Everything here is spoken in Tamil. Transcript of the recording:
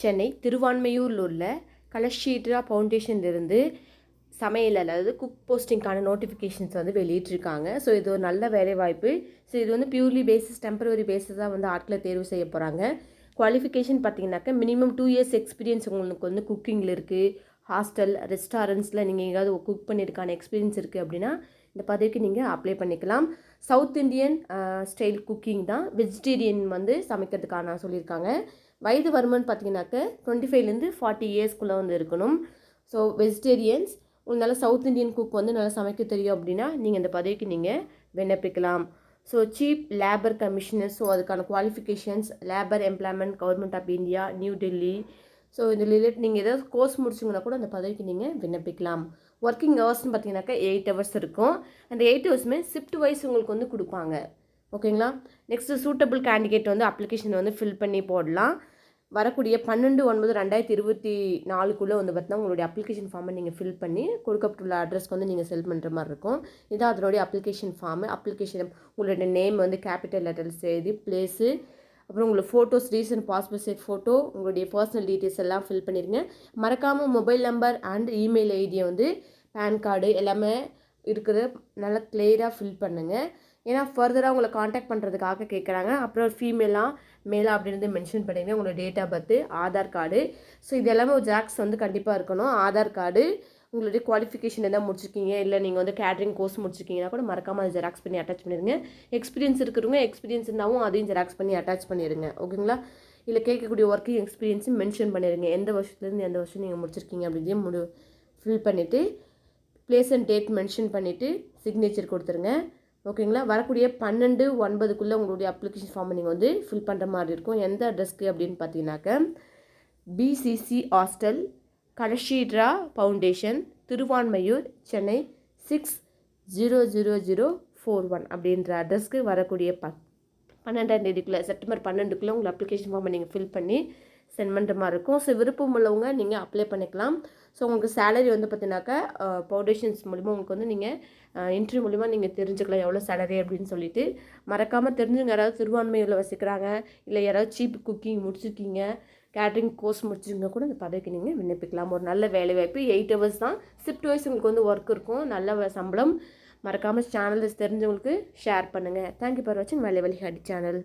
சென்னை திருவான்மையூரில் உள்ள கலஷீட்ரா ஃபவுண்டேஷன்லேருந்து சமையல் அதாவது குக் போஸ்டிங்கான நோட்டிஃபிகேஷன்ஸ் வந்து வெளியிட்டிருக்காங்க. ஸோ இது ஒரு நல்ல வேலைவாய்ப்பு. ஸோ இது வந்து பியூர்லி பேசிஸ் டெம்பரவரி பேஸஸாக வந்து ஆட்களை தேர்வு செய்ய போகிறாங்க. குவாலிஃபிகேஷன் பார்த்தீங்கன்னாக்கா மினிமம் 2 இயர்ஸ் எக்ஸ்பீரியன்ஸ் உங்களுக்கு வந்து குக்கிங்கில் இருக்குது. ஹாஸ்டல் ரெஸ்டாரண்ட்ஸில் நீங்கள் எங்கேயாவது குக் பண்ணியிருக்கான எக்ஸ்பீரியன்ஸ் இருக்குது அப்படின்னா இந்த பதவிக்கு நீங்கள் அப்ளை பண்ணிக்கலாம். சவுத் இந்தியன் ஸ்டைல் குக்கிங் தான். வெஜிடேரியன் வந்து சமைக்கிறதுக்கான சொல்லியிருக்காங்க. வயது வருமானு பார்த்தீங்கன்னாக்க 25லேருந்து 40 இயர்ஸ்க்குள்ளே வந்து இருக்கணும். ஸோ வெஜிடேரியன்ஸ் உங்களால் சவுத் இந்தியன் குக் வந்து நல்லா சமைக்க தெரியும் அப்படின்னா நீங்கள் இந்த பதவிக்கு நீங்கள் விண்ணப்பிக்கலாம். So chief labour commissioner, so அதுக்கான qualifications labour employment government of India New Delhi. So இந்த ரிலேட் நீங்கள் ஏதாவது கோர்ஸ் முடிச்சிங்கன்னா கூட அந்த பதவிக்கு நீங்கள் விண்ணப்பிக்கலாம். ஒர்க்கிங் ஹவர்ஸ்னு பார்த்தீங்கன்னாக்கா 8 hours இருக்கும். அந்த 8 hours ஷிஃப்ட் வைஸ் உங்களுக்கு வந்து கொடுப்பாங்க. ஓகேங்களா. நெக்ஸ்ட்டு சூட்டபிள் கேண்டிடேட் வந்து அப்ளிகேஷன் வந்து ஃபில் பண்ணி போடலாம். வரக்கூடிய 12/9/2024 வந்து பார்த்தீங்கன்னா உங்களுடைய அப்ளிகேஷன் ஃபார்மை நீங்கள் ஃபில் பண்ணி கொடுக்கப்பட்டுள்ள அட்ரஸ்க்கு வந்து நீங்கள் செல் பண்ணுற மாதிரி இருக்கும். இதான் அதனுடைய அப்ளிகேஷன் ஃபார்மு. அப்ளிகேஷன் உங்களுடைய நேம் வந்து கேபிட்டல் லெட்டர்ஸ் எழுதி பிளேஸு, அப்புறம் உங்களுக்கு photos, recent passport size photo, உங்களுடைய பர்சனல் டீட்டெயில்ஸ் எல்லாம் ஃபில் பண்ணிடுங்க. மறக்காமல் மொபைல் நம்பர் அண்ட் இமெயில் ஐடியை வந்து பேன் கார்டு எல்லாமே இருக்கிறது நல்லா கிளியராக ஃபில் பண்ணுங்கள். ஏன்னா ஃபர்தராக உங்களை காண்டாக்ட் பண்ணுறதுக்காக கேட்குறாங்க. அப்புறம் ஃபீமேலாக மேலாக அப்படின்னு மென்ஷன் பண்ணிடுங்க. உங்களோட date of birth, Aadhaar card. So இது எல்லாமே ஒரு ஜெராக்ஸ் வந்து கண்டிப்பாக இருக்கணும். ஆதார் கார்டு, உங்களுடைய குவாலிஃபிகேஷன் எதாவது முடிச்சிருக்கீங்க, இல்லை நீங்கள் வந்து கேட்ரிங் கோர்ஸ் முடிச்சிருக்கீங்கன்னா கூட மறக்காமல் அதை ஜெராக்ஸ் பண்ணி அட்டாச் பண்ணிடுங்க. எக்ஸ்பீரியன்ஸ் இருக்கிறவங்க எக்ஸ்பீரியன்ஸ் இருந்தாலும் அதையும் ஜெராக்ஸ் பண்ணி அட்டாச் பண்ணிடுங்க. ஓகேங்களா. இல்லை கேட்கக்கூடிய ஒர்க்கிங் எக்ஸ்பீரியன்ஸும் மென்ஷன் பண்ணிடுங்க. எந்த வருஷத்துலேருந்து எந்த வருஷம் நீங்கள் முடிச்சிருக்கீங்க அப்படின்னு ஃபில் பண்ணிவிட்டு பிளேஸ் அண்ட் டேட் மென்ஷன் பண்ணிவிட்டு சிக்னேச்சர் கொடுத்துருங்க. ஓகேங்களா. வரக்கூடிய 12/9 உங்களுடைய அப்ளிகேஷன் ஃபார்மை நீங்கள் வந்து ஃபில் பண்ணுற மாதிரி இருக்கும். எந்த அட்ரஸ்க்கு அப்படின்னு பார்த்தீங்கன்னாக்க PCC hostel Kalakshetra foundation Thiruvanmiyur Chennai 600041 அப்படின்ற அட்ரஸ்க்கு வரக்கூடிய 12ஆம் தேதிக்குள்ளே செப்டம்பர் 12 உங்கள் அப்ளிகேஷன் ஃபார்மை நீங்கள் ஃபில் பண்ணி சென்ட் பண்ணுற மாதிரி இருக்கும். ஸோ விருப்பம் உள்ளவங்க நீங்கள் அப்ளை பண்ணிக்கலாம். ஸோ உங்களுக்கு சேலரி வந்து பார்த்தீங்கன்னாக்கா ஃபவுண்டேஷன்ஸ் மூலிமா உங்களுக்கு வந்து நீங்கள் இன்டர்வியூ மூலிமா நீங்கள் தெரிஞ்சுக்கலாம் எவ்வளோ சேலரி அப்படின்னு சொல்லிட்டு. மறக்காமல் தெரிஞ்சுங்க. யாராவது திருவான்மையூரில் வசிக்கிறாங்க, இல்லை யாராவது சீப் குக்கிங் முடிச்சிருக்கீங்க, கேட்ரிங் கோர்ஸ் முடிச்சிருங்க கூட இந்த பதவிக்கு நீங்கள் விண்ணப்பிக்கலாம். ஒரு நல்ல வேலைவாய்ப்பு. 8 hours தான். ஷிஃப்ட் வைஸ் உங்களுக்கு வந்து ஒர்க் இருக்கும். நல்ல சம்பளம். மறக்காமல் சேனல் தெரிஞ்சவங்களுக்கு ஷேர் பண்ணுங்கள். தேங்க்யூ ஃபார் வாட்சிங் வேலை வழிகாட்டி சேனல்.